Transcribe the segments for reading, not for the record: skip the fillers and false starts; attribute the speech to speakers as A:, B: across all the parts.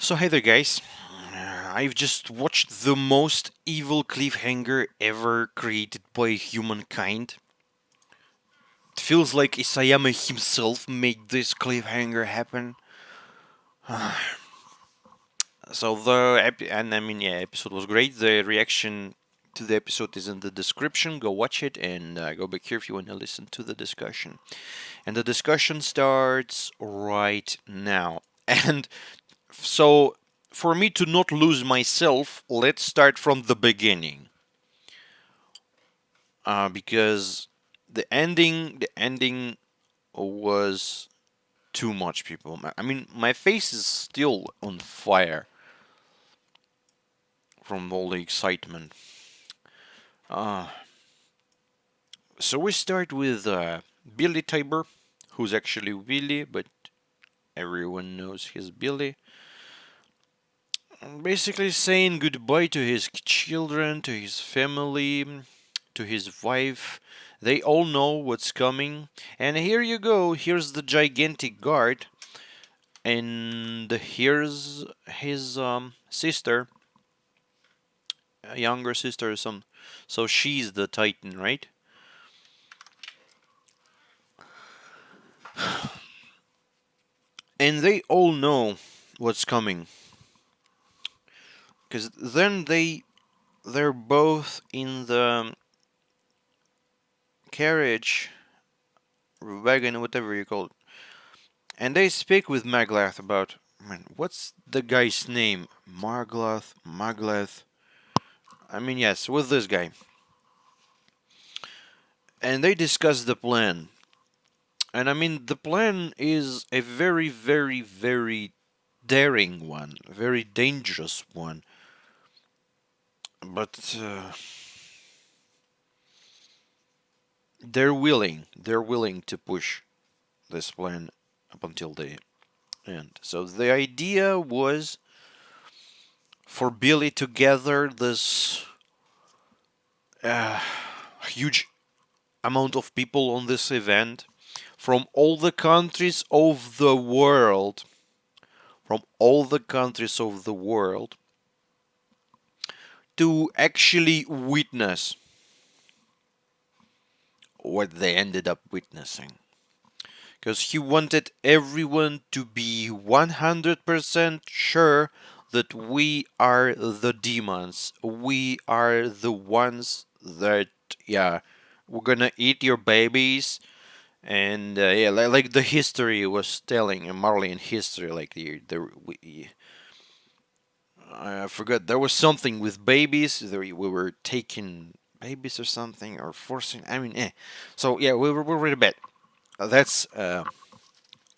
A: So hey there guys, I've just watched the most evil cliffhanger ever created by humankind. It feels like Isayama himself made this cliffhanger happen. So episode was great. The reaction to the episode is in the description. Go watch it and go back here if you want to listen to the discussion. And the discussion starts right now. And so for me to not lose myself, let's start from the beginning. Because the ending was too much, people. I mean, my face is still on fire from all the excitement. Uh, so we start with Billy Tabor, who's actually Willy, but everyone knows he's Billy. Basically saying goodbye to his children, to his family, to his wife. They all know what's coming. And here you go, here's the gigantic guard. And here's his sister, a younger sister or some. So she's the Titan, right? And they all know what's coming. Because then they're both in the carriage, wagon, whatever you call it. And they speak with Maglath about, man, what's the guy's name? Maglath. I mean, yes, with this guy. And they discuss the plan. And I mean, the plan is a very, very, very daring one, very dangerous one. But they're willing to push this plan up until the end. So the idea was for Billy to gather this uh, huge amount of people on this event from all the countries of the world, to actually witness what they ended up witnessing. Because he wanted everyone to be 100% sure that we are the demons. We are the ones that, yeah, we're gonna eat your babies. And yeah, like the history was telling, Marleyan history, like I forgot, there was something with babies. We were taking babies or something, or forcing. I mean, eh. So yeah, we were really bad. That's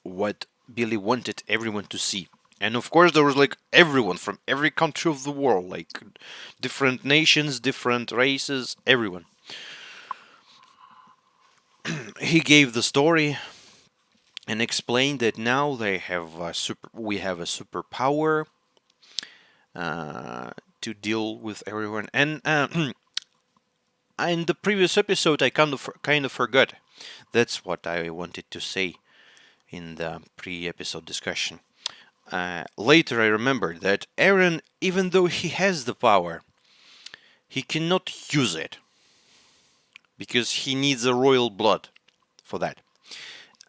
A: what Billy wanted everyone to see. And of course, there was like everyone from every country of the world, like different nations, different races, everyone. He gave the story and explained that now we have a superpower uh, to deal with everyone. And in the previous episode, I kind of forgot. That's what I wanted to say in the pre-episode discussion. Later, I remembered that Aaron, even though he has the power, he cannot use it because he needs a royal blood for that.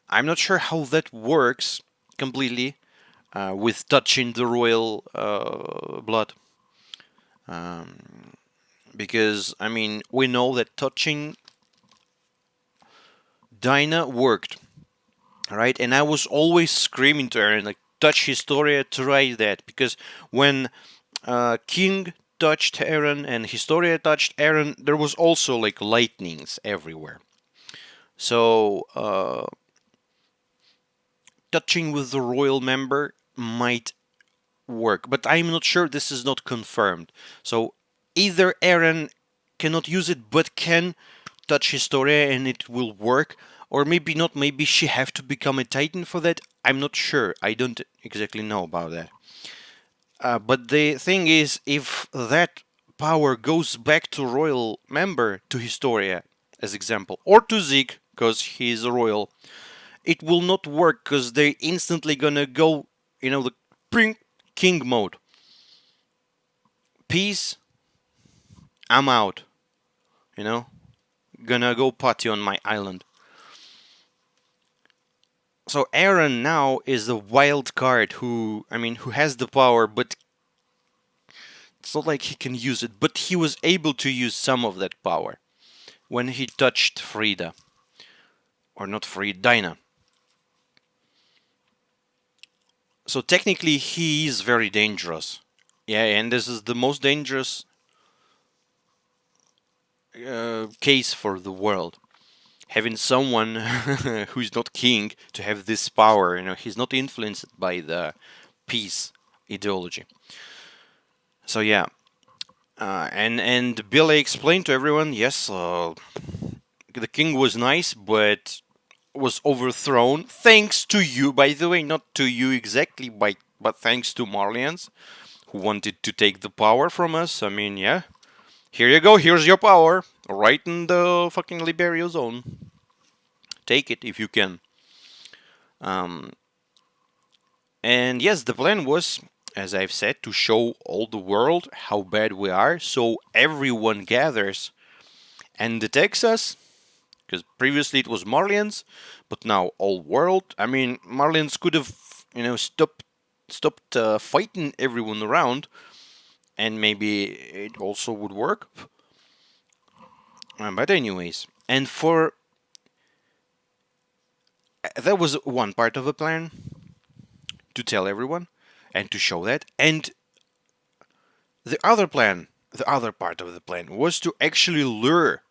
A: I'm not sure how that works completely with touching the royal blood. Um, because, I mean, we know that touching Dinah worked, right? And I was always screaming to Aaron, like, touch Historia, try that. Because when King touched Aaron and Historia touched Aaron, there was also like lightnings everywhere. So touching with the royal member might work, but I'm not sure. This is not confirmed. So either Aaron cannot use it but can touch Historia and it will work, or maybe not. Maybe she have to become a Titan for that. I'm not sure. I don't exactly know about that. But the thing is, if that power goes back to royal member, to Historia, as example, or to Zeke, because he is a royal, it will not work because they instantly gonna go, the pring. king mode. Peace, I'm out. You know, gonna go party on my island. So Aaron now is the wild card who has the power, but it's not like he can use it. But he was able to use some of that power when he touched Frida, or not Frida, Dinah. So technically, he is very dangerous. Yeah, and this is the most dangerous case for the world. Having someone who's not king to have this power, he's not influenced by the peace ideology. So yeah, and Billy explained to everyone, yes, the king was nice, but was overthrown thanks to you, by the way, not to you exactly, but thanks to Marlians who wanted to take the power from us. I mean, yeah, here you go, here's your power, right in the fucking Liberio zone. Take it if you can. Um, and yes, the plan was, as I've said, to show all the world how bad we are, so everyone gathers and detects us. Because previously it was Marlians, but now all world. I mean, Marlians could have, stopped fighting everyone around, and maybe it also would work. But anyways, and for that was one part of the plan, to tell everyone and to show that, and the other part of the plan was to actually lure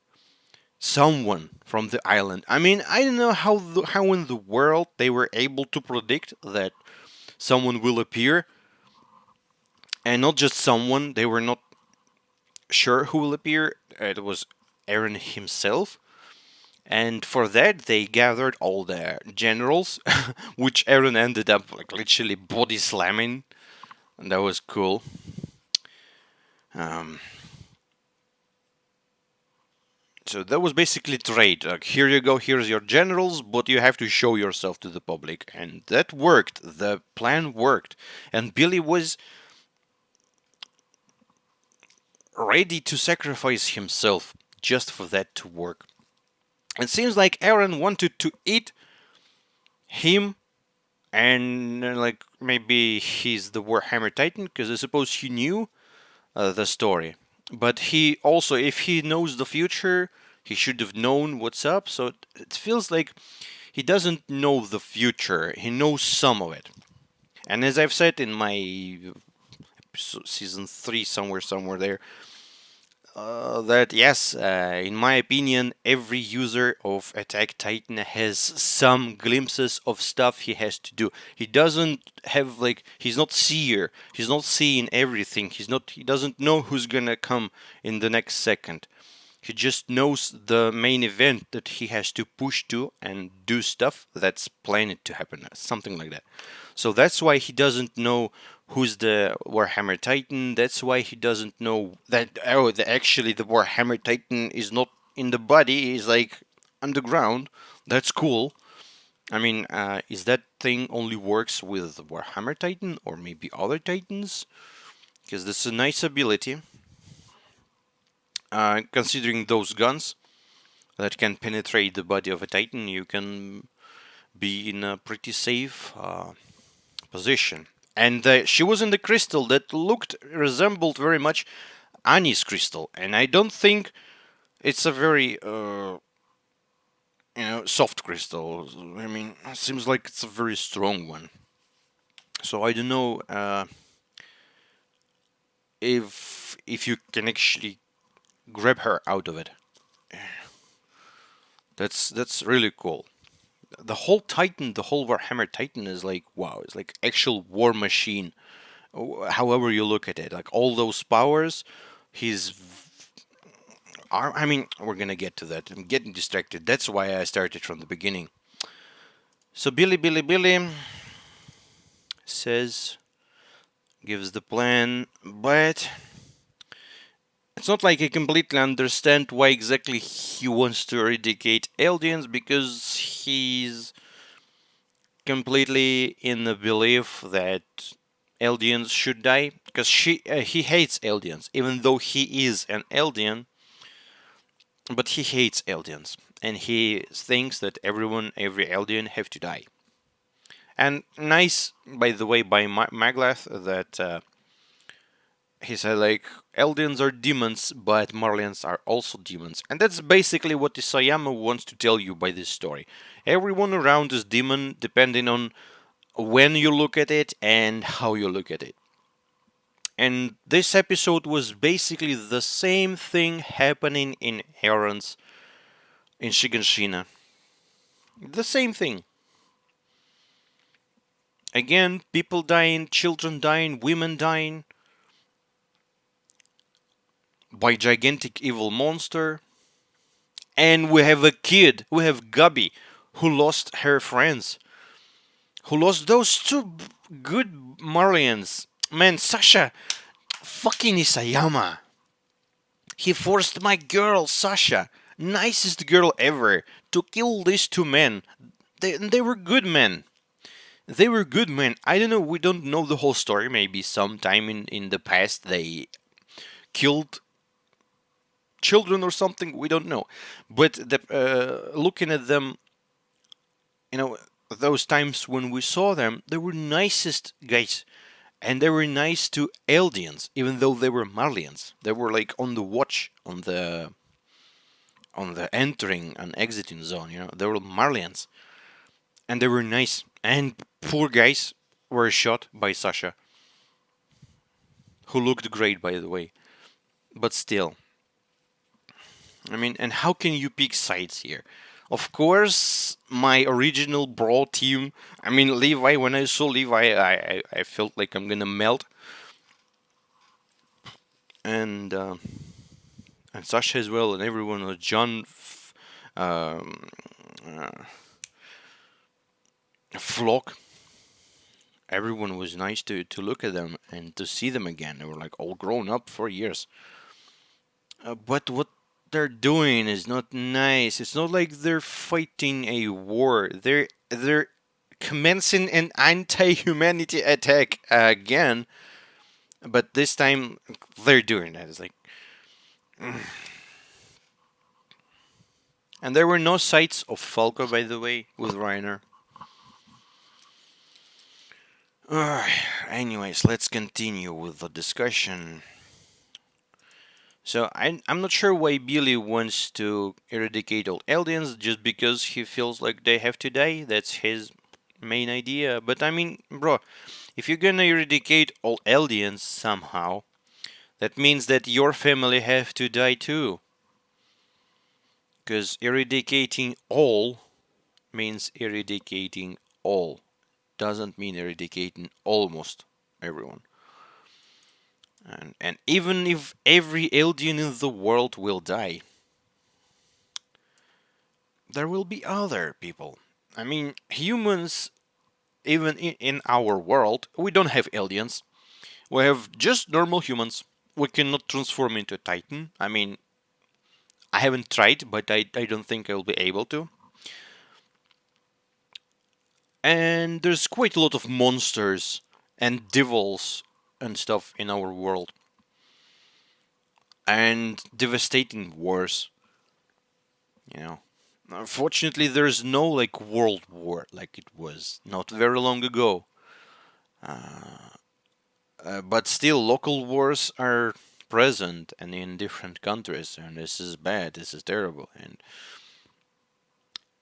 A: someone from the island. I mean, I don't know how in the world they were able to predict that someone will appear, and not just someone. They were not sure who will appear. It was Aaron himself. And for that, they gathered all the generals, which Aaron ended up like literally body slamming, and that was cool. Um, so that was basically trade. Like, here you go, here's your generals, but you have to show yourself to the public, and that worked. The plan worked, and Billy was ready to sacrifice himself just for that to work. It seems like Aaron wanted to eat him, and like maybe he's the Warhammer Titan, because I suppose he knew the story. But he also, if he knows the future, he should have known what's up. So it feels like he doesn't know the future. He knows some of it. And as I've said in my season 3, somewhere there, that yes, in my opinion, every user of Attack Titan has some glimpses of stuff he has to do. He doesn't have he's not seer. He's not seeing everything. He doesn't know who's gonna come in the next second. He just knows the main event that he has to push to and do stuff that's planned to happen, something like that. So that's why he doesn't know who's the Warhammer Titan. That's why he doesn't know that actually the Warhammer Titan is not in the body, he's like underground. That's cool. I mean, is that thing only works with Warhammer Titan or maybe other Titans? Because this is a nice ability. Considering those guns that can penetrate the body of a Titan, you can be in a pretty safe position. And she was in the crystal that resembled very much Annie's crystal, and I don't think it's a very soft crystal. I mean, it seems like it's a very strong one. So I don't know if you can actually grab her out of it. That's really cool. The whole Titan, the whole Warhammer Titan is like wow. It's like actual war machine. However you look at it, like all those powers, he's. I mean, we're gonna get to that. I'm getting distracted. That's why I started from the beginning. So Billy says, gives the plan, but it's not like I completely understand why exactly he wants to eradicate aliens, because he's completely in the belief that aliens should die, because he hates aliens, even though he is an alien, but he hates aliens, and he thinks that every alien have to die. And nice, by the way, by Maglath, that he said, like, aliens are demons, but Marlians are also demons. And that's basically what Isayama wants to tell you by this story. Everyone around is demon, depending on when you look at it and how you look at it. And this episode was basically the same thing happening in Heron's, in Shiganshina. The same thing. Again, people dying, children dying, women dying by gigantic evil monster. And we have a kid, we have Gabi, who lost her friends, who lost those two good Marlians. Man, Sasha, fucking Isayama. He forced my girl, Sasha, nicest girl ever, to kill these two men. They were good men. They were good men. I don't know, we don't know the whole story. Maybe sometime in the past they killed children or something. We don't know. But looking at them, you know, those times when we saw them, they were nicest guys. And they were nice to aliens, even though they were Marlians. They were like on the watch, on the entering and exiting zone, you know. They were Marlians. And they were nice. And poor guys were shot by Sasha, who looked great, by the way. But still, I mean, and how can you pick sides here? Of course, my original Brawl team. I mean, Levi. When I saw Levi, I felt like I'm gonna melt. And Sasha as well, and everyone was John, um, Flock. Everyone was nice to look at them and to see them again. They were like all grown up for years. But what they're doing is not nice. It's not like they're fighting a war. They're commencing an anti-humanity attack again. But this time they're doing that. It's like, and there were no sights of Falco, by the way, with Reiner. Anyways, let's continue with the discussion. So I'm not sure why Billy wants to eradicate all aliens just because he feels like they have to die. That's his main idea. But I mean, bro, if you're gonna eradicate all aliens somehow, that means that your family have to die too. Because eradicating all means eradicating all. Doesn't mean eradicating almost everyone. And even if every alien in the world will die, there will be other people. I mean, humans, even in our world, we don't have aliens. We have just normal humans. We cannot transform into a Titan. I mean, I haven't tried, but I don't think I'll be able to. And there's quite a lot of monsters and devils and stuff in our world. And devastating wars. You know. Unfortunately, there's no like world war like it was not very long ago. But still, local wars are present and in different countries, and this is bad. This is terrible. And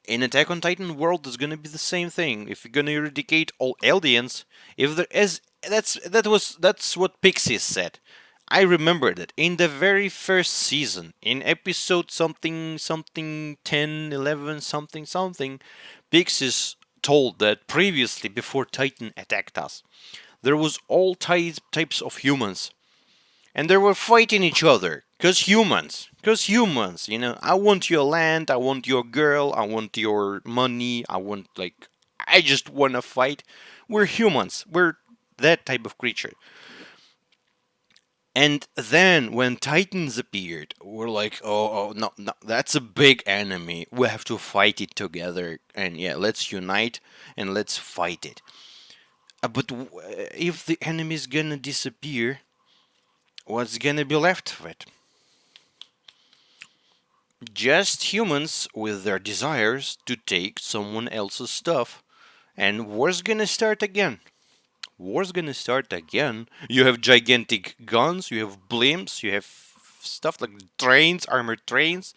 A: in Attack on Titan world, it's gonna be the same thing. If you're gonna eradicate all aliens, if there is, that's what Pixies said. I remember that in the very first season, in episode something 10, 11, something, Pixies told that previously, before Titan attacked us, there was all types of humans, and they were fighting each other. Cause humans, you know, I want your land, I want your girl, I want your money, I just wanna fight. We're humans, we're that type of creature. And then when Titans appeared, we're like, oh, no, that's a big enemy. We have to fight it together. And yeah, let's unite and let's fight it. But if the enemy is gonna disappear, what's gonna be left of it? Just humans with their desires to take someone else's stuff. And war's gonna start again. War's gonna start again. You have gigantic guns, you have blimps, you have stuff like trains, armored trains,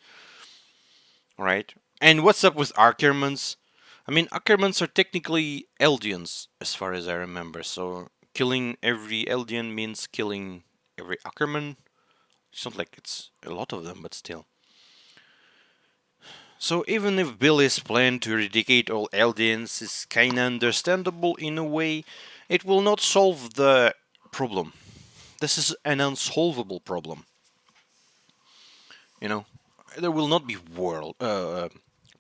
A: right? And what's up with Ackermans? I mean, Ackermans are technically Eldians, as far as I remember. So killing every Eldian means killing every Ackerman. It's not like it's a lot of them, but still. So even if Billy's plan to eradicate all Eldians is kinda understandable in a way, it will not solve the problem. This is an unsolvable problem. You know, there will not be world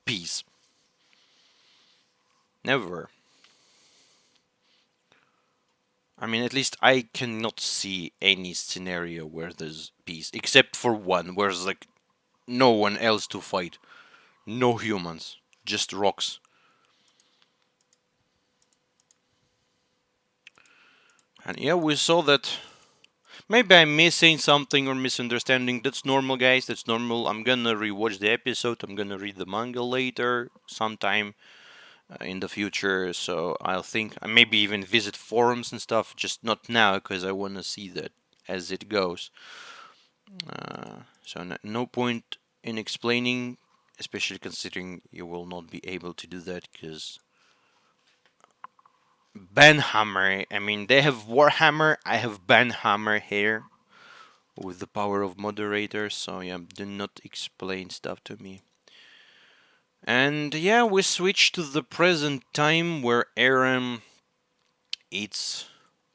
A: peace. Never. I mean, at least I cannot see any scenario where there's peace, except for one, where there's like no one else to fight, no humans, just rocks. And yeah, we saw that. Maybe I'm missing something or misunderstanding. That's normal, guys. That's normal. I'm gonna rewatch the episode. I'm gonna read the manga later, sometime in the future. So I'll think, maybe even visit forums and stuff. Just not now, because I wanna see that as it goes. So no point in explaining, especially considering you will not be able to do that, because Banhammer. I mean, they have Warhammer. I have Banhammer here with the power of moderator, so yeah, do not explain stuff to me. And yeah, we switch to the present time where Aaron eats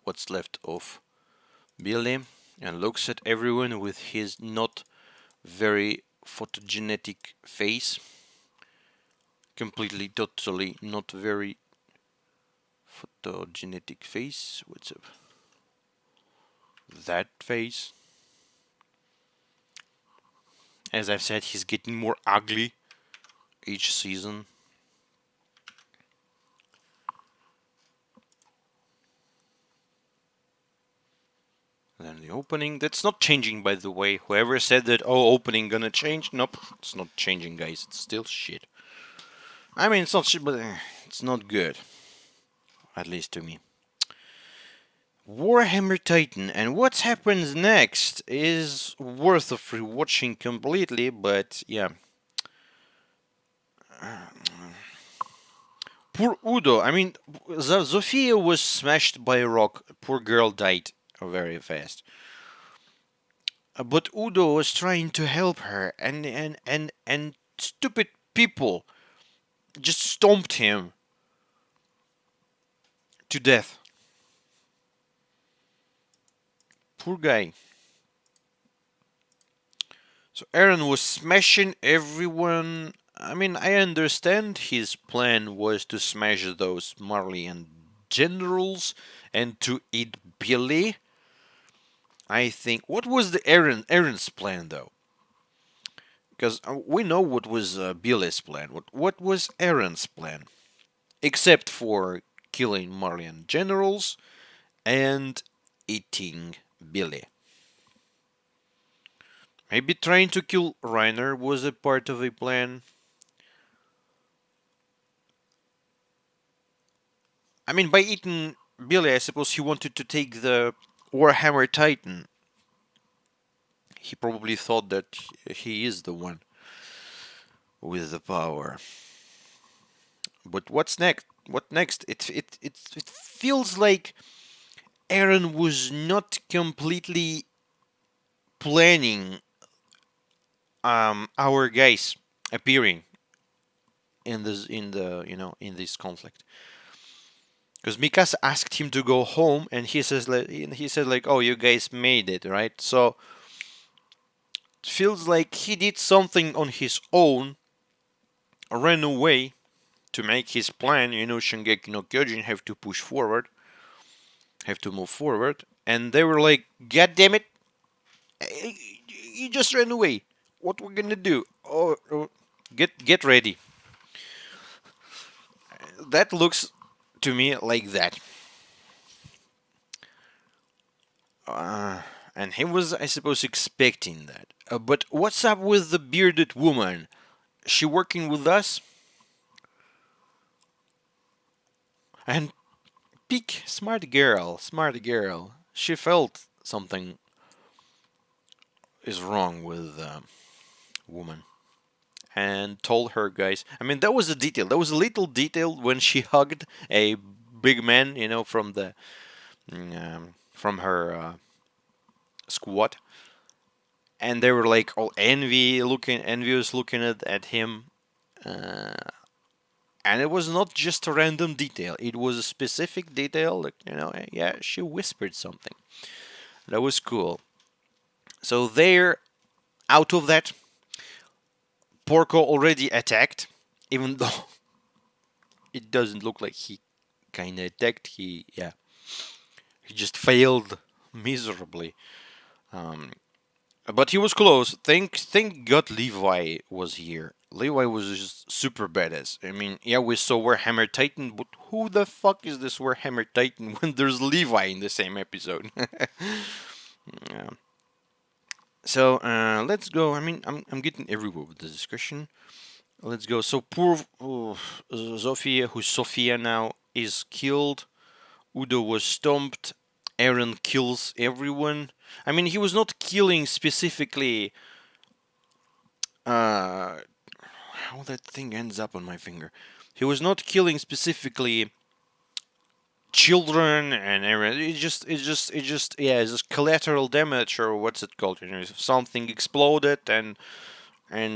A: what's left of Billy and looks at everyone with his not very photogenetic face. Completely, totally not very photogenetic face. What's up? That face. As I've said, he's getting more ugly each season. Then the opening, that's not changing, by the way. Whoever said that, oh, opening gonna change, nope, it's not changing, guys. It's still shit. I mean, it's not shit, but it's not good. At least to me. Warhammer Titan, and what happens next is worth of rewatching completely, but yeah. Poor Udo, I mean, Zofia was smashed by a rock. Poor girl died very fast. But Udo was trying to help her, and stupid people just stomped him to death. Poor guy. So Aaron was smashing everyone. I mean, I understand his plan was to smash those Marleyan generals and to eat Billy. I think. What was the Aaron's plan though? Because we know what was Billy's plan. What was Aaron's plan? Except for killing Marleyan generals and eating Billy. Maybe trying to kill Reiner was a part of a plan. I mean, by eating Billy, I suppose he wanted to take the Warhammer Titan. He probably thought that he is the one with the power. But what's next? What next? It feels like Aaron was not completely planning our guys appearing in this conflict. Because Mikasa asked him to go home, and he said like, "Oh, you guys made it, right?" So it feels like he did something on his own, ran away to make his plan. Shingeki no Kyojin have to push forward, have to move forward, and they were like, "God damn it, you just ran away. What we're gonna do? Oh, get ready." That looks to me like that. And he was, I suppose, expecting that. But what's up with the bearded woman? She working with us? And Peak, smart girl, smart girl. She felt something is wrong with the woman and told her guys. I mean, that was a detail. That was a little detail when she hugged a big man, from her squad, and they were like all envious looking at him. Uh, and it was not just a random detail; it was a specific detail. Like, yeah, she whispered something. That was cool. So they're out of that. Porco already attacked, even though it doesn't look like he kind of attacked. He just failed miserably. Um, but he was close. Thank God Levi was here. Levi was just super badass. I mean, yeah, we saw Warhammer Titan, but who the fuck is this Warhammer Titan when there's Levi in the same episode? Yeah. So let's go. I mean, I'm getting everywhere with the discussion. Let's go. So poor Sophia, who's Sophia now, is killed. Udo was stomped. Aaron kills everyone. I mean, he was not killing specifically. How that thing ends up on my finger. He was not killing specifically children and Aaron. Yeah, it's just collateral damage, or what's it called? If something exploded and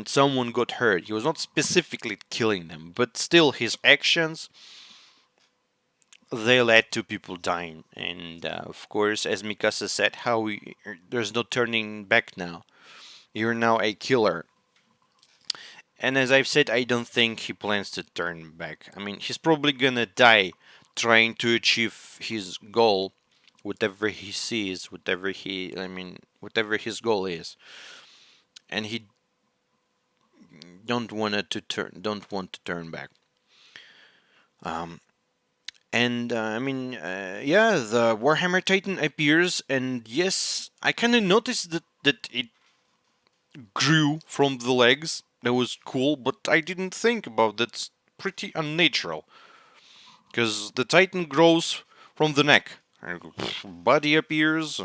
A: someone got hurt. He was not specifically killing them, but still his actions, they led to people dying. And of course, as Mikasa said, there's no turning back now. You're now a killer. And as I've said, I don't think he plans to turn back. I mean, he's probably gonna die trying to achieve his goal, whatever he sees, whatever his goal is. And he don't want to turn back. Yeah, the Warhammer Titan appears, and yes, I kind of noticed that it grew from the legs. That was cool, but I didn't think about that. It's pretty unnatural, because the Titan grows from the neck. Body appears,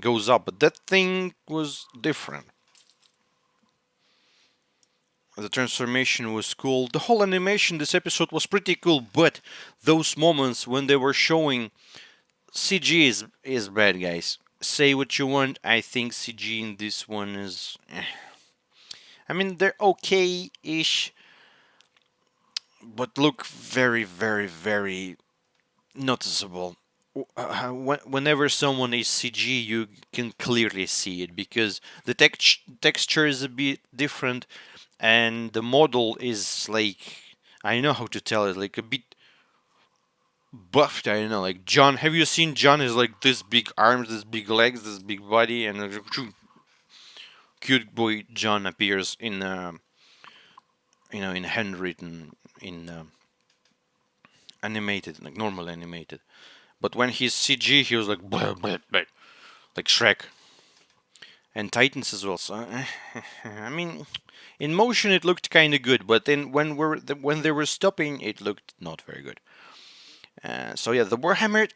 A: goes up, but that thing was different. The transformation was cool. The whole animation this episode was pretty cool, but those moments when they were showing CG is bad, guys. Say what you want. I think CG in this one is. I mean, they're okay-ish, but look very, very, very noticeable. Whenever someone is CG, you can clearly see it because the texture is a bit different, and the model is like, I know how to tell it, like a bit buffed. I don't know, like John. Have you seen John? Is like this big arms, this big legs, this big body, and cute boy John appears in handwritten, in animated, like normal animated. But when he's CG, he was like blah, blah, blah, like Shrek. And Titans as well. So I mean, in motion it looked kind of good, but then when they were stopping, it looked not very good. So yeah, the Warhammer.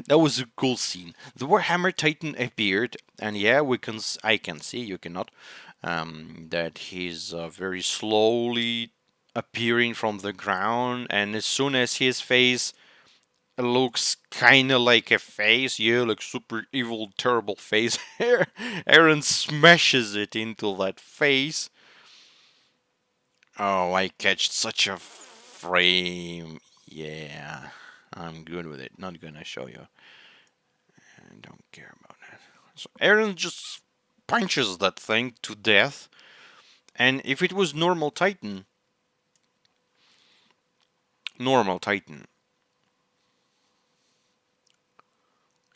A: That was a cool scene. The Warhammer Titan appeared, and yeah, I can see, you cannot. That he's very slowly appearing from the ground, and as soon as his face looks kind of like a face, yeah, like super evil, terrible face, Aaron smashes it into that face. Oh, I catch such a frame. Yeah, I'm good with it. Not gonna show you. I don't care about that. So Aaron just punches that thing to death. And if it was normal Titan,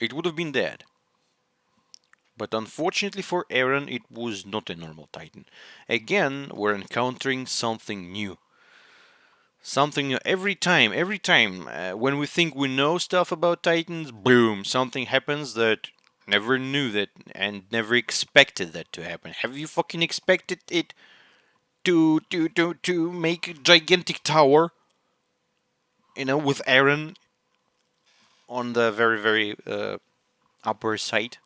A: it would have been dead. But unfortunately for Aaron, it was not a normal Titan. Again, we're encountering something new. Something every time when we think we know stuff about Titans, boom, something happens that never knew that and never expected that to happen. Have you fucking expected it to make a gigantic tower, with Aaron on the very upper side,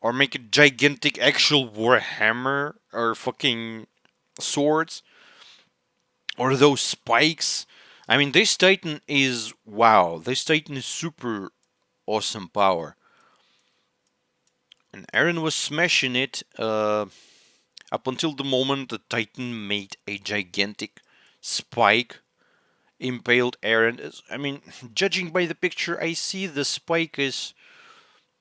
A: or make a gigantic actual warhammer or fucking swords, or those spikes? I mean, this Titan is wow. This Titan is super awesome power, and Aaron was smashing it up until the moment the Titan made a gigantic spike impaled Aaron. I mean, judging by the picture, I see the spike is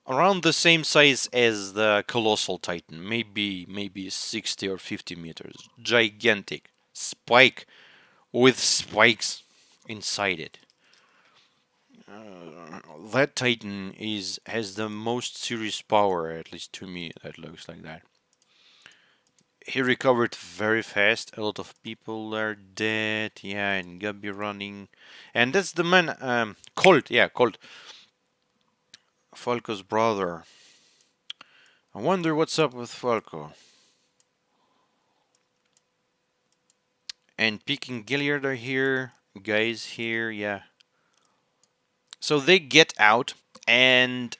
A: around the same size as the colossal Titan, maybe 60 or 50 meters. Gigantic spike with spikes inside it. That Titan is has the most serious power, at least to me. That looks like that. He recovered very fast. A lot of people are dead. Yeah, and Gabby running, and that's the man. Colt. Yeah, Colt. Falco's brother. I wonder what's up with Falco. And Peek and Gilliard are here. Guys here. Yeah. So they get out, and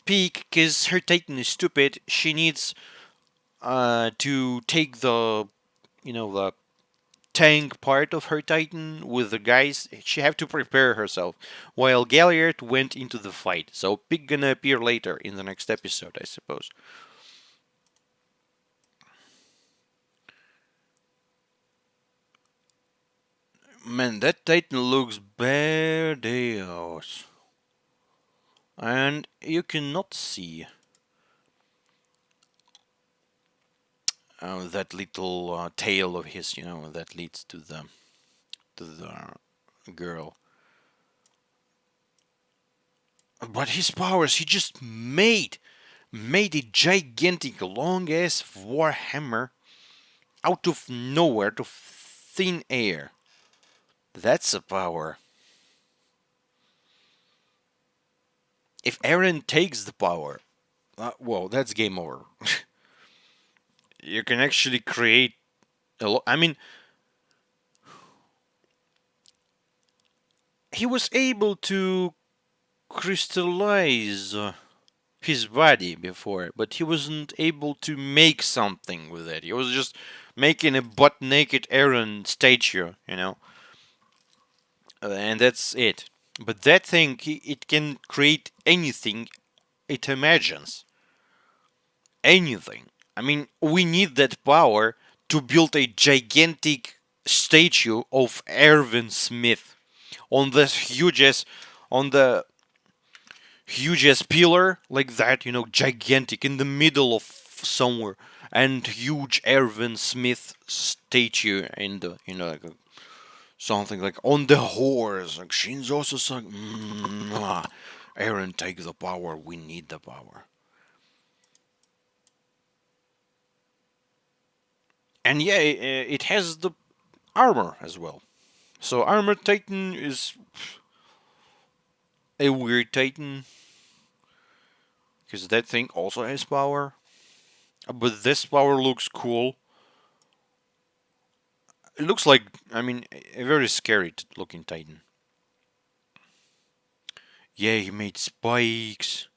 A: Peek, because her Titan is stupid, she needs to take the tank part of her Titan with the guys. She have to prepare herself, while Galliard went into the fight. So Pig gonna appear later in the next episode, I suppose. Man, that Titan looks badass, and you cannot see that little tail of his, that leads to the girl. But his powers, he just made a gigantic long ass warhammer out of nowhere, out of thin air. That's a power. If Aaron takes the power, well, that's game over. You can actually create a lot. I mean, he was able to crystallize his body before, but he wasn't able to make something with it. He was just making a butt naked Aaron statue. And that's it. But that thing, it can create anything it imagines. Anything. I mean, we need that power to build a gigantic statue of Erwin Smith on this on the hugest pillar like that, gigantic in the middle of somewhere, and huge Erwin Smith statue in the, like something like on the horse, like Shinzo Sasaki. Aaron, take the power. We need the power. And yeah, it has the armor as well. So Armor Titan is a weird Titan because that thing also has power. But this power looks cool. It looks like, I mean, a very scary looking Titan. Yeah, he made spikes.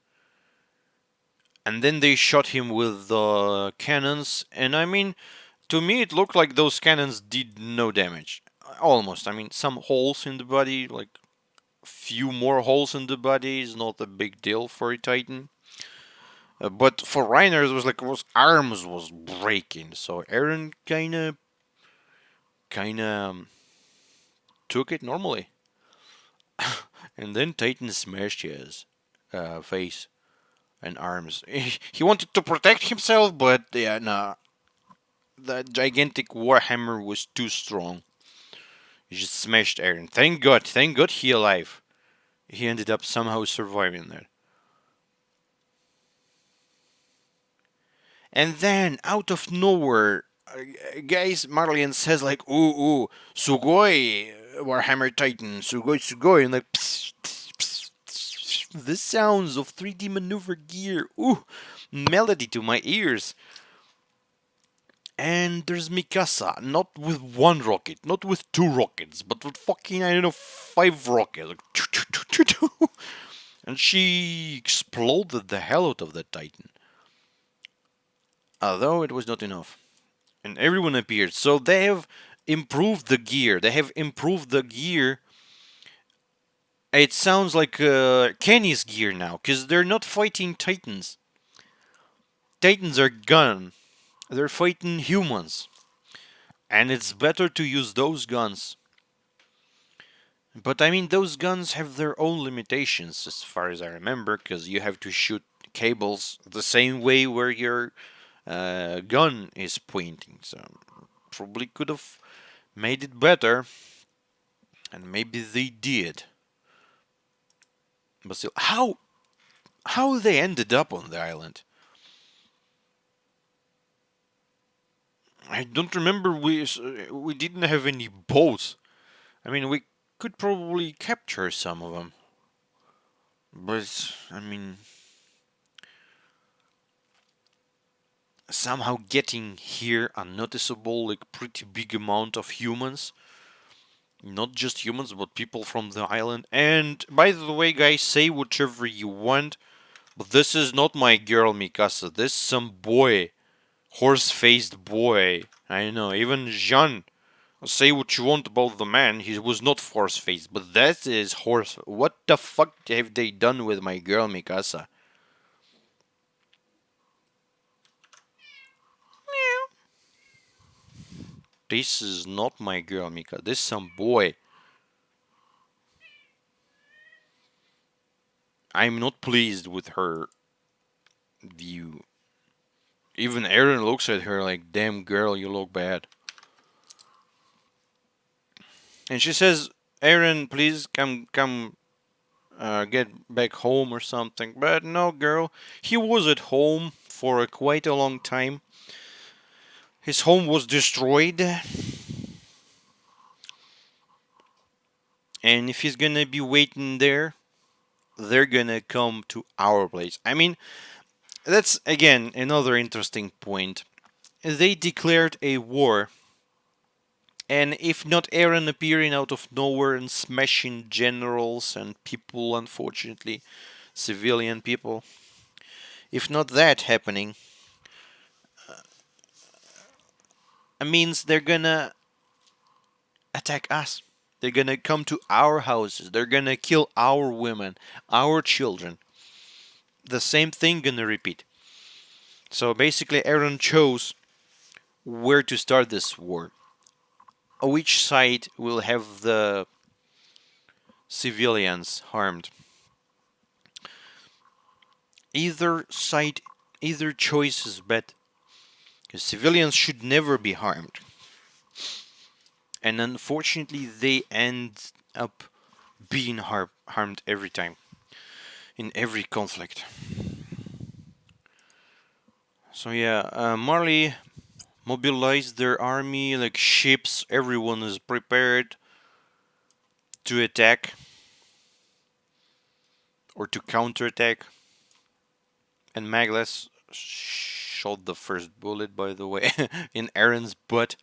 A: And then they shot him with the cannons. And I mean, to me, it looked like those cannons did no damage. Almost. I mean, some holes in the body, like few more holes in the body, is not a big deal for a Titan. But for Reiner, it was like his arms was breaking. So Aaron kind of took it normally, and then Titan smashed his face and arms. He wanted to protect himself, but yeah, nah. The gigantic warhammer was too strong. He just smashed Aaron. Thank God he alive. He ended up somehow surviving that. And then out of nowhere, guys, Marlian says like, "Ooh, ooh, sugoi." Warhammer Titan, sugoi, and like the sounds of 3D maneuver gear, ooh, melody to my ears. And there's Mikasa, not with one rocket, not with two rockets, but with fucking, I don't know, five rockets. Like, and she exploded the hell out of that Titan. Although it was not enough. And everyone appeared. So they have improved the gear. They have improved the gear. It sounds like Kenny's gear now, because they're not fighting Titans. Titans are gone. They're fighting humans. And it's better to use those guns. But I mean, those guns have their own limitations, as far as I remember, because you have to shoot cables the same way where your gun is pointing. So probably could have made it better, and maybe they did. But still, how they ended up on the island? I don't remember. We didn't have any boats. I mean, we could probably capture some of them, but I mean, somehow getting here a noticeable, like, pretty big amount of humans. Not just humans, but people from the island. And by the way, guys, say whatever you want, but this is not my girl Mikasa. This is some boy, horse-faced boy. I know. Even Jean, say what you want about the man, he was not horse-faced, but that is horse. What the fuck have they done with my girl Mikasa? This is not my girl Mika. This is some boy. I'm not pleased with her view. Even Aaron looks at her like, damn girl, you look bad. And she says, Aaron, please come get back home or something. But no, girl, he was at home for quite a long time. His home was destroyed. And if he's gonna be waiting there, they're gonna come to our place. I mean, that's again another interesting point. They declared a war, and if not Aaron appearing out of nowhere and smashing generals and people, unfortunately, civilian people, if not that happening, it means they're gonna attack us. They're gonna come to our houses. They're gonna kill our women, our children. The same thing gonna repeat. So basically, Aaron chose where to start this war. Which side will have the civilians harmed? Either side, either choice is bad. Because civilians should never be harmed. And unfortunately, they end up being harmed every time. In every conflict. So yeah, Marley mobilized their army, like ships, everyone is prepared to attack. Or to counterattack. And Magless shot the first bullet, by the way, in Aaron's butt.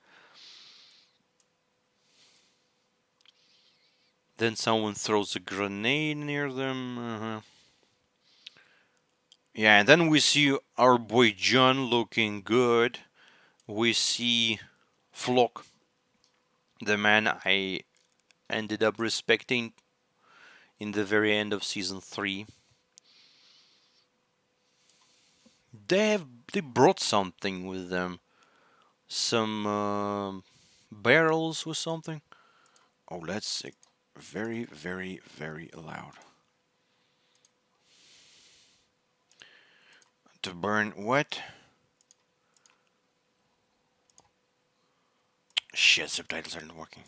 A: Then someone throws a grenade near them. Yeah, and then we see our boy John looking good. We see Flock, the man I ended up respecting in the very end of season 3. They brought something with them. Some barrels or something. Oh, that's very, very, very loud. To burn what? Shit, subtitles aren't working.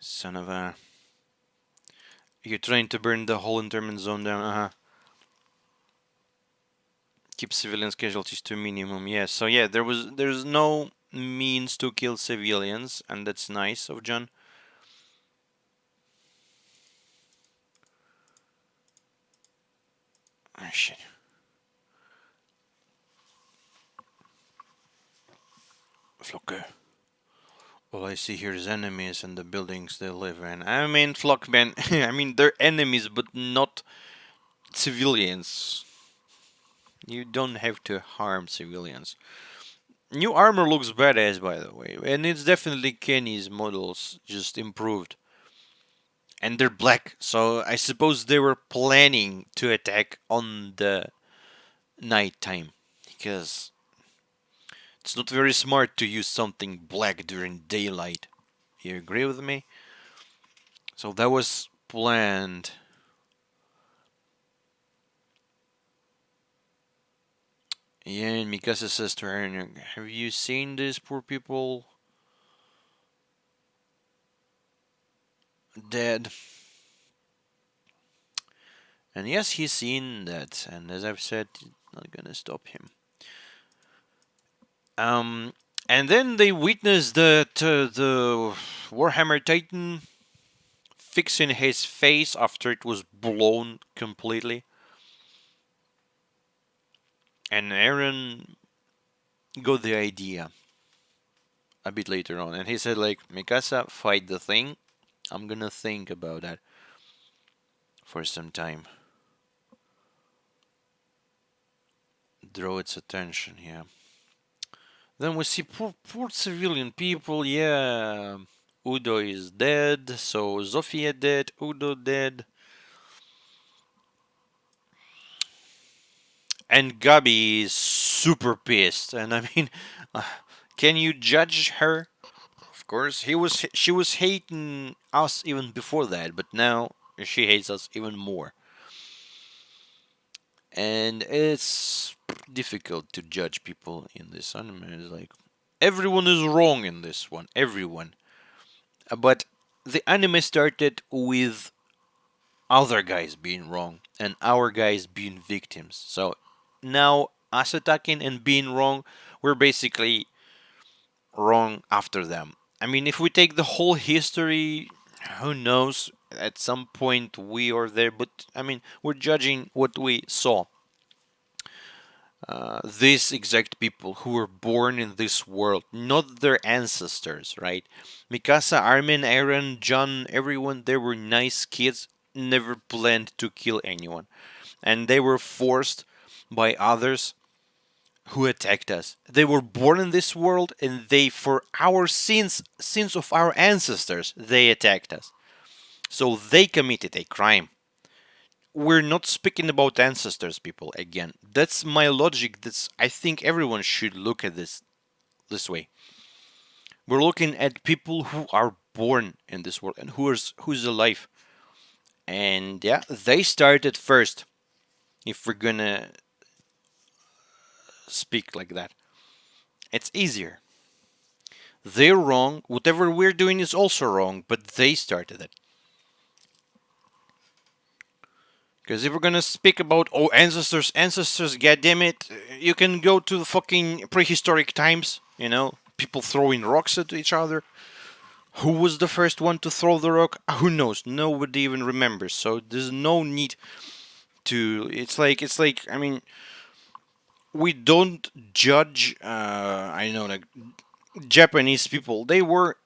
A: Son of a... You're trying to burn the whole internment zone down, Keep civilians casualties to a minimum, yes. So yeah, there's no means to kill civilians, and that's nice of John. Oh, shit. Flocke. All I see here is enemies and the buildings they live in. I mean, Flockman, I mean, they're enemies, but not civilians. You don't have to harm civilians. New armor looks badass, by the way, and it's definitely Kenny's models, just improved. And they're black, so I suppose they were planning to attack on the night time, because it's not very smart to use something black during daylight. You agree with me? So that was planned. Yeah, and Mikasa says to her, have you seen these poor people dead? And yes, he's seen that, and as I've said, it's not gonna stop him. Um, and then they witness that the Warhammer Titan fixing his face after it was blown completely. And Aaron got the idea a bit later on, and he said, like, Mikasa, fight the thing. I'm gonna think about that for some time. Draw its attention, yeah. Then we see poor civilian people, yeah. Udo is dead, so Zofia dead, Udo dead. And Gabi is super pissed, and I mean, uh, can you judge her? Of course, she was hating us even before that, but now she hates us even more. And it's difficult to judge people in this anime. It's like everyone is wrong in this one, everyone. But the anime started with other guys being wrong and our guys being victims. So now us attacking and being wrong, we're basically wrong after them. I mean, if we take the whole history, who knows? At some point we are there, but I mean, we're judging what we saw. These exact people who were born in this world, not their ancestors, right? Mikasa, Armin, Aaron, John, everyone, they were nice kids, never planned to kill anyone. And they were forced by others who attacked us. They were born in this world and they, for our sins of our ancestors, they attacked us. So they committed a crime. We're not speaking about ancestors, people, again. That's my logic. That's I think everyone should look at this way. We're looking at people who are born in this world and who's alive. And yeah, they started first. If we're gonna speak like that, it's easier. They're wrong. Whatever we're doing is also wrong, but they started it. Because if we're gonna speak about ancestors, goddammit, you can go to the fucking prehistoric times. You know, people throwing rocks at each other. Who was the first one to throw the rock? Who knows? Nobody even remembers. So there's no need to. It's like. I mean, we don't judge. I know, like Japanese people. They were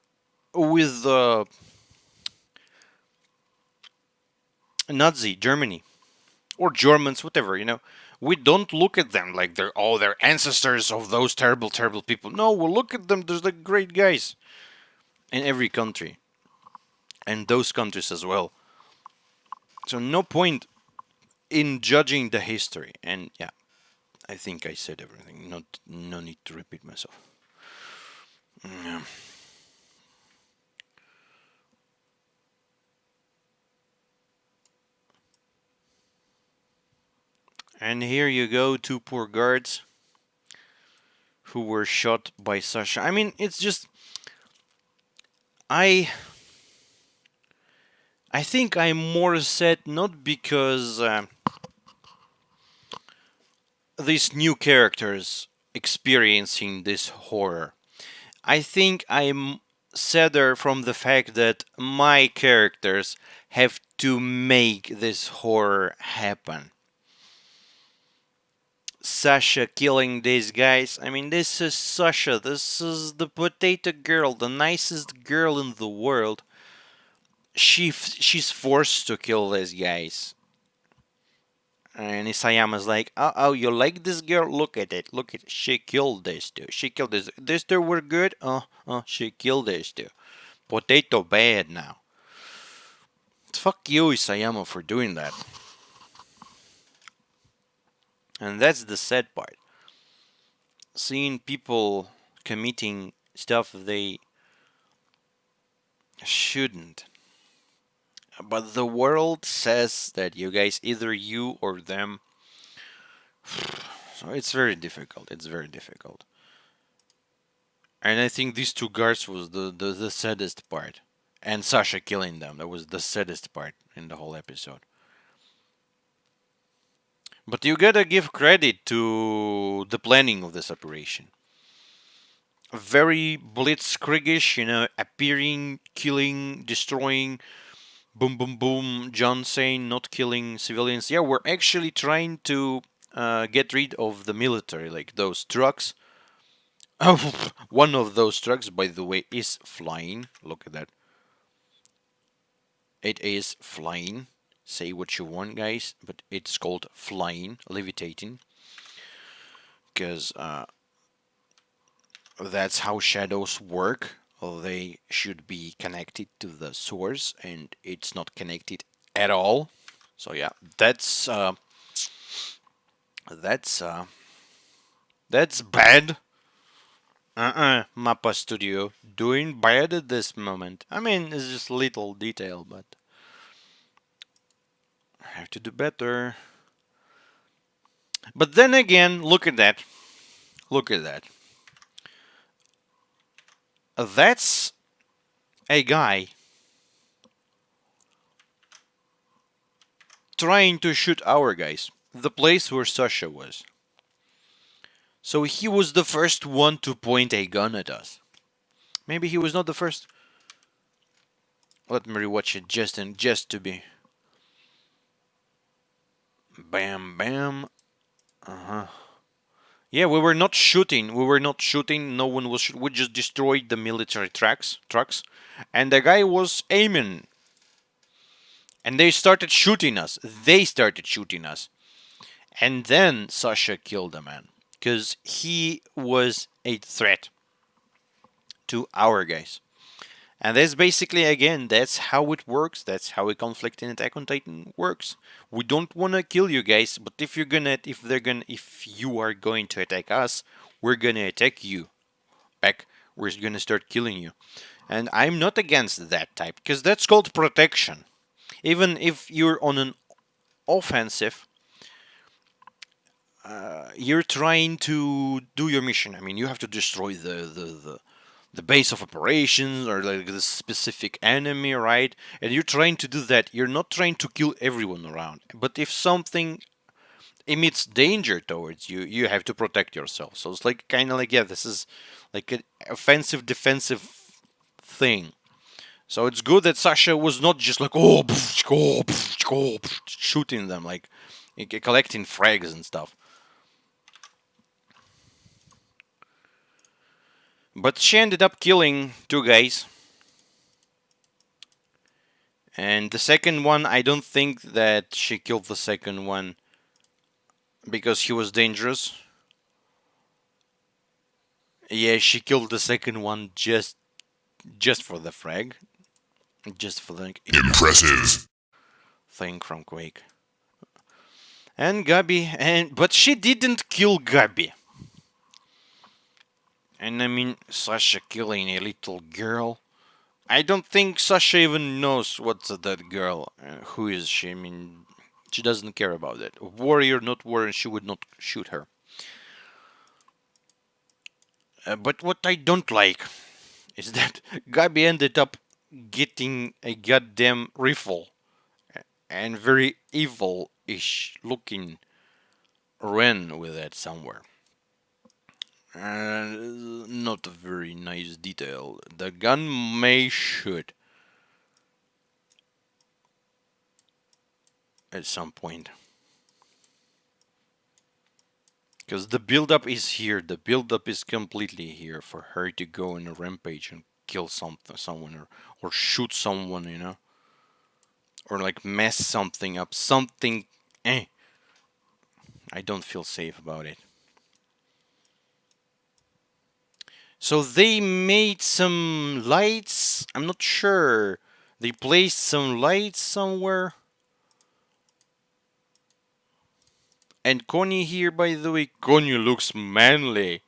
A: with Nazi Germany or Germans, whatever. You know, we don't look at them like they're ancestors of those terrible people. No, we look at them. There's like great guys in every country, and those countries as well. So no point in judging the history. And yeah, I think I said everything. No need to repeat myself. Yeah. And here you go, two poor guards who were shot by Sasha. I mean, it's just I I think I'm more sad not because these new characters experiencing this horror. I think I'm sadder from the fact that my characters have to make this horror happen. Sasha killing these guys. I mean, this is Sasha. This is the potato girl, the nicest girl in the world. She's forced to kill these guys. And Isayama's like, oh, you like this girl? Look at it. Look at it. She killed these two. She killed this. These two were good? She killed these two. Potato bad now. Fuck you, Isayama, for doing that. And that's the sad part. Seeing people committing stuff they shouldn't. But the world says that you guys, either you or them. So it's very difficult. It's very difficult. And I think these two guards was the saddest part. And Sasha killing them. That was the saddest part in the whole episode. But you gotta give credit to the planning of this operation. Very blitzkriegish, appearing, killing, destroying, boom, boom, boom. John saying not killing civilians. Yeah, we're actually trying to get rid of the military, like those trucks. Oh, one of those trucks, by the way, is flying. Look at that. It is flying. Say what you want, guys, but it's called flying, levitating. Because that's how shadows work. They should be connected to the source, and it's not connected at all. So yeah, that's bad. Mappa Studio doing bad at this moment. I mean, it's just little detail, but I have to do better. But then again, look at that. Look at that. That's a guy trying to shoot our guys. The place where Sasha was. So he was the first one to point a gun at us. Maybe he was not the first. Let me rewatch it just to be. Bam, bam. Yeah, we were not shooting. We were not shooting. No one was. We just destroyed the military trucks, and the guy was aiming, and they started shooting us. And then Sasha killed the man because he was a threat to our guys. And that's basically, again, that's how it works. That's how a conflict in Attack on Titan works. We don't want to kill you guys, but if you are going to attack us, we're gonna attack you back. We're gonna start killing you. And I'm not against that type, because that's called protection. Even if you're on an offensive, you're trying to do your mission. I mean, you have to destroy the base of operations or like the specific enemy, right? And you're trying to do that. You're not trying to kill everyone around. But if something emits danger towards you, you have to protect yourself. So it's like kind of like, yeah, this is like an offensive defensive thing. So it's good that Sasha was not just like shooting them, like collecting frags and stuff. But she ended up killing two guys. And the second one, I don't think that she killed the second one because he was dangerous. Yeah, she killed the second one just for the frag. Just for the
B: impressive
A: thing from Quake. And Gabi, but she didn't kill Gabi. And I mean, Sasha killing a little girl. I don't think Sasha even knows what's that girl. Who is she? I mean, she doesn't care about it. Warrior, not warrior, she would not shoot her. But what I don't like is that Gabi ended up getting a goddamn rifle. And very evil-ish looking Ren with it somewhere. Not a very nice detail. The gun may shoot at some point. Because the build-up is here. The build-up is completely here for her to go on a rampage and kill someone, or shoot someone, or like mess something up. Something. Eh. I don't feel safe about it. So they made some lights. I'm not sure. They placed some lights somewhere. And Connie here, by the way, Connie looks manly.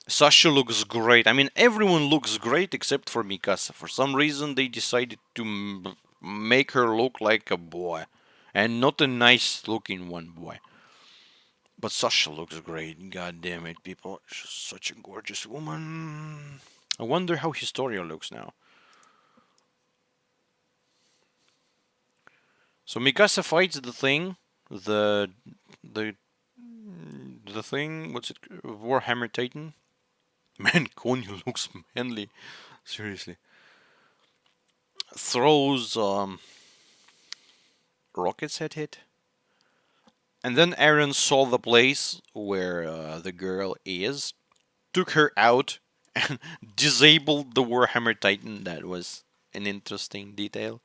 A: Sasha looks great. I mean, everyone looks great except for Mikasa. For some reason, they decided to make her look like a boy. And not a nice looking one boy. But Sasha looks great. God damn it, people. She's such a gorgeous woman. I wonder how Historia looks now. So Mikasa fights the thing. The the the thing, what's it? Warhammer Titan. Man, Konyo looks manly. Seriously. Throws rockets at it. And then Eren saw the place where the girl is, took her out, and disabled the Warhammer Titan. That was an interesting detail.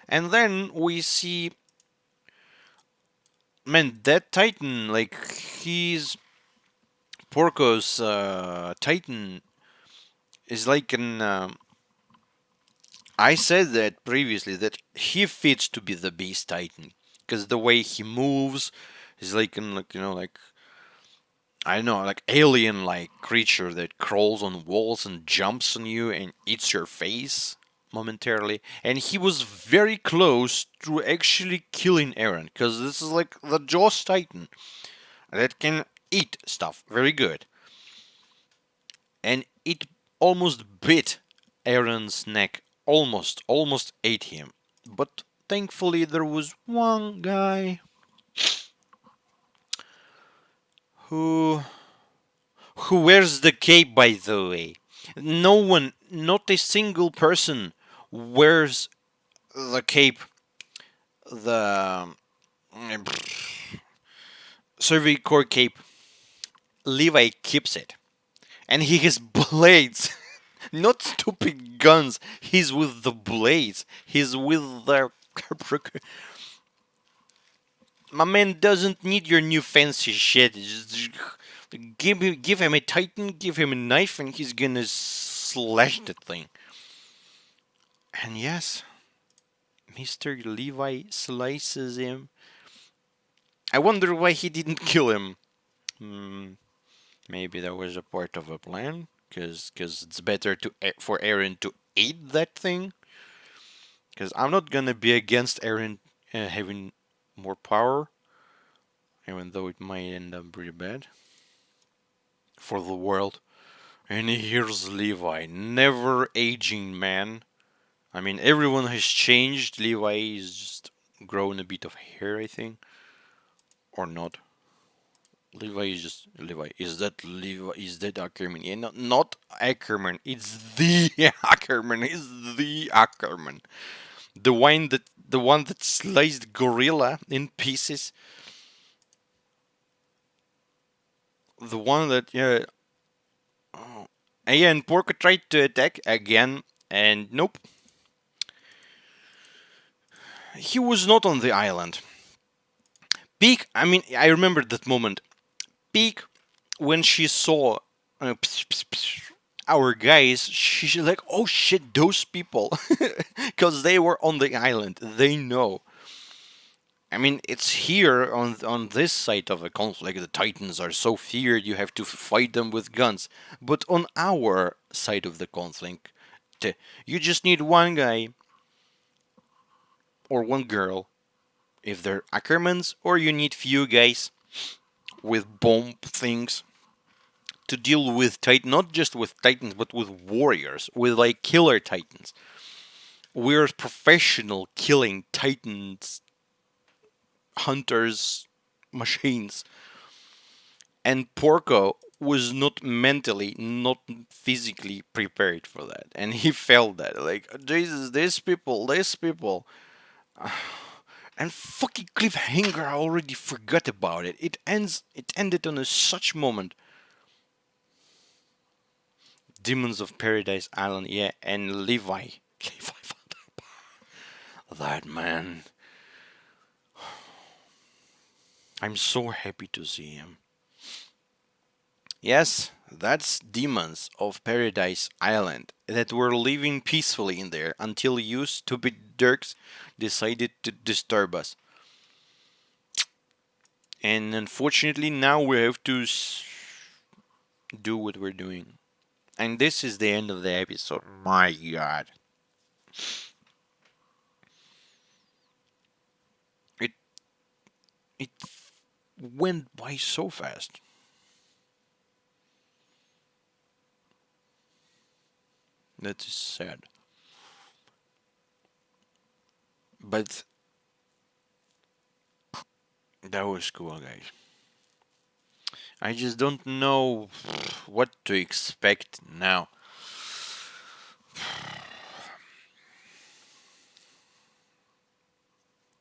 A: And then we see, man, that Titan, like, he's Porco's Titan is like an. I said that previously that he fits to be the Beast Titan because the way he moves is like an, like, like, I don't know, like alien-like creature that crawls on walls and jumps on you and eats your face momentarily. And he was very close to actually killing Eren because this is like the Jaws Titan that can eat stuff very good. And it almost bit Aaron's neck, almost ate him. But thankfully there was one guy who wears the cape, by the way. No one, not a single person wears the cape, the Survey Corps cape. Levi keeps it. And he has blades. Not stupid guns. He's with the blades. He's with the. My man doesn't need your new fancy shit. Just give him a titan, give him a knife, and he's gonna slash the thing. And yes, Mr. Levi slices him. I wonder why he didn't kill him. Maybe that was a part of a plan. Because it's better for Eren to eat that thing. Because I'm not gonna be against Eren having more power, even though it might end up pretty bad for the world. And here's Levi, never aging man. I mean, everyone has changed. Levi is just grown a bit of hair, I think, or not. Levi is just Levi. Is that Levi? Is that Ackerman? Yeah, not Ackerman. It's the Ackerman. It's the Ackerman. The one that sliced Gorilla in pieces. The one that, yeah. Oh. And yeah, and Porco tried to attack again, and nope. He was not on the island. Peak. I mean, I remember that moment. Peak, when she saw our guys, she's like, "Oh shit, those people," because they were on the island. They know. I mean, it's here on this side of a conflict. The Titans are so feared, you have to fight them with guns. But on our side of the conflict, you just need one guy or one girl, if they're Ackermans, or you need few guys with bomb things to deal with Titans, not just with Titans, but with warriors, with like killer Titans. We're professional killing Titans, hunters, machines. And Porco was not mentally, not physically prepared for that. And he felt that. Like, Jesus, these people. And fucking cliffhanger, I already forgot about it. It ended on a such moment. Demons of Paradise Island, yeah, and Levi. That man. I'm so happy to see him. Yes, that's demons of Paradise Island that were living peacefully in there until you stupid dirks decided to disturb us. And unfortunately, now we have to do what we're doing. And this is the end of the episode. My god. It it went by so fast. That is sad. But that was cool, guys. I just don't know what to expect now.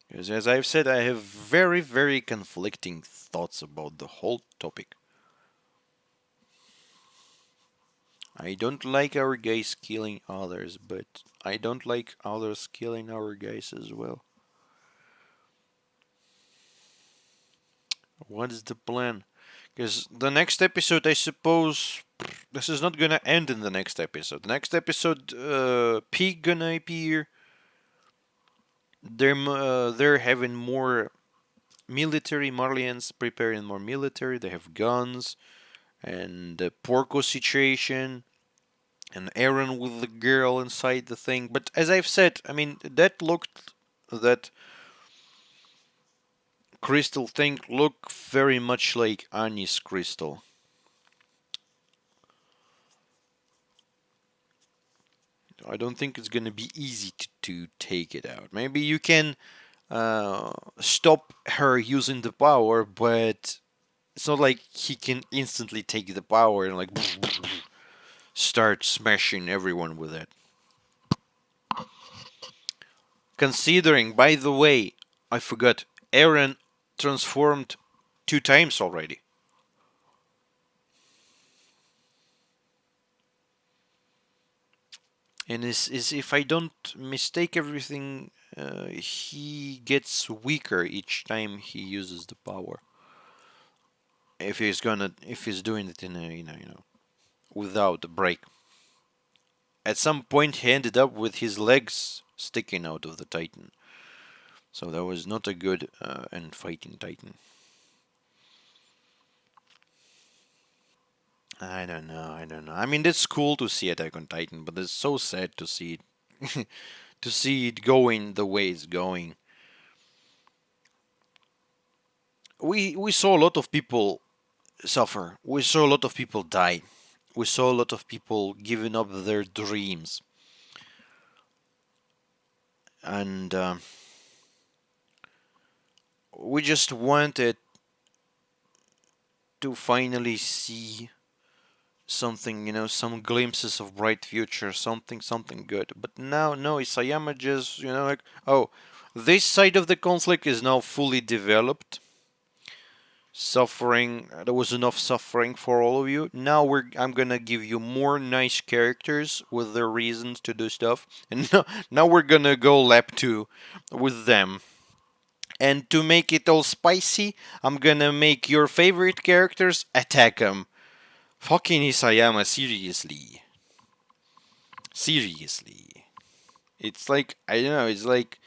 A: Because as I've said, I have very, very conflicting thoughts about the whole topic. I don't like our guys killing others, but I don't like others killing our guys as well. What is the plan? Because the next episode, I suppose, this is not gonna end in the next episode. The next episode, P gonna appear. They're having more military. Marlians preparing more military. They have guns and the Porco situation and Aaron with the girl inside the thing. But as I've said, I mean that crystal thing looked very much like Annie's crystal. I don't think it's gonna be easy to take it out. Maybe you can stop her using the power, but it's not like he can instantly take the power and like start smashing everyone with it. Considering, by the way, I forgot, Aaron transformed 2 times already. And is if I don't mistake everything, he gets weaker each time he uses the power. If he's doing it in a without a break. At some point, he ended up with his legs sticking out of the Titan. So that was not a good and fighting Titan. I don't know. I don't know. I mean, it's cool to see Attack on Titan, but it's so sad to see it, to see it going the way it's going. We saw a lot of people suffer. We saw a lot of people die. We saw a lot of people giving up their dreams, and we just wanted to finally see something, some glimpses of bright future, something good. But now, no, Isayama just, like, oh, this side of the conflict is now fully developed. Suffering, there was enough suffering for all of you. Now I'm gonna give you more nice characters with their reasons to do stuff, and now we're gonna go lap 2 with them. And to make it all spicy, I'm gonna make your favorite characters attack them. Fucking Isayama, seriously. Seriously. It's like, I don't know, it's like,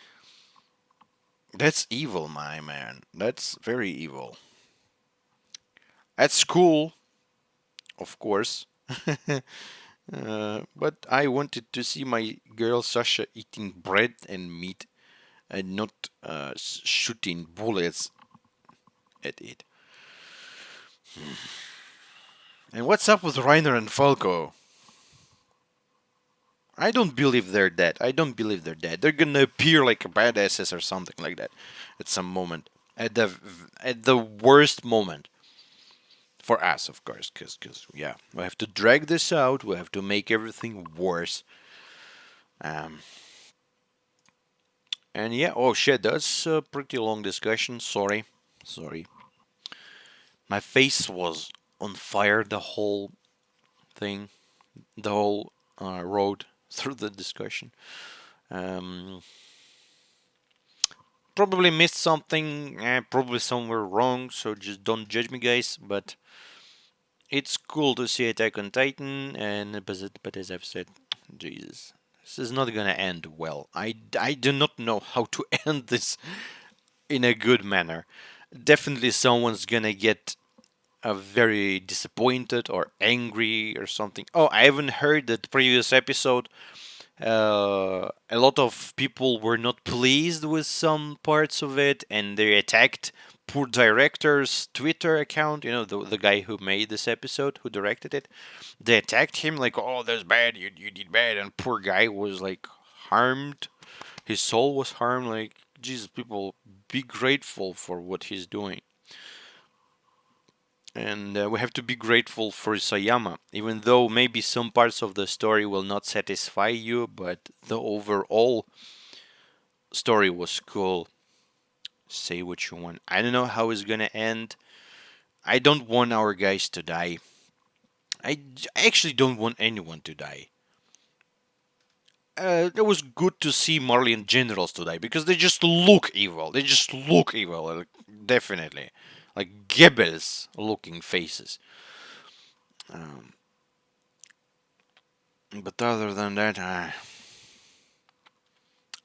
A: that's evil, my man. That's very evil. That's cool, of course. But I wanted to see my girl Sasha eating bread and meat and not shooting bullets at it. And what's up with Reiner and Falco? I don't believe they're dead. I don't believe they're dead. They're gonna appear like badasses or something like that at some moment. At the worst moment for us, of course, because yeah, we have to drag this out. We have to make everything worse. Um, And yeah, oh shit, that's a pretty long discussion. Sorry, sorry. My face was on fire the whole thing, the whole road through the discussion. Um, Probably missed something, probably somewhere wrong, so just don't judge me, guys. But it's cool to see Attack on Titan, and but as I've said, Jesus, this is not gonna end well. I do not know how to end this in a good manner. Definitely, someone's gonna get very disappointed or angry or something. Oh, I haven't heard that previous episode. A lot of people were not pleased with some parts of it, and they attacked poor director's Twitter account. You know, the guy who made this episode, who directed it. They attacked him like, "Oh, that's bad. You did bad," and poor guy was like harmed. His soul was harmed. Like, Jesus, people, be grateful for what he's doing. And we have to be grateful for Sayama, even though maybe some parts of the story will not satisfy you, but the overall story was cool. Say what you want. I don't know how it's gonna end. I don't want our guys to die. I actually don't want anyone to die. It was good to see Marlian generals to die because they just look evil. They just look evil, definitely, like Goebbels looking faces. Um, but other than that, I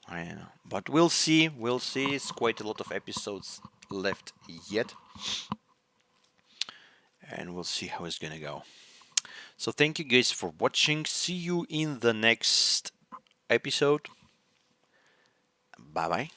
A: don't know. But we'll see. We'll see. It's quite a lot of episodes left yet. And we'll see how it's gonna go. So thank you guys for watching. See you in the next episode. Bye bye.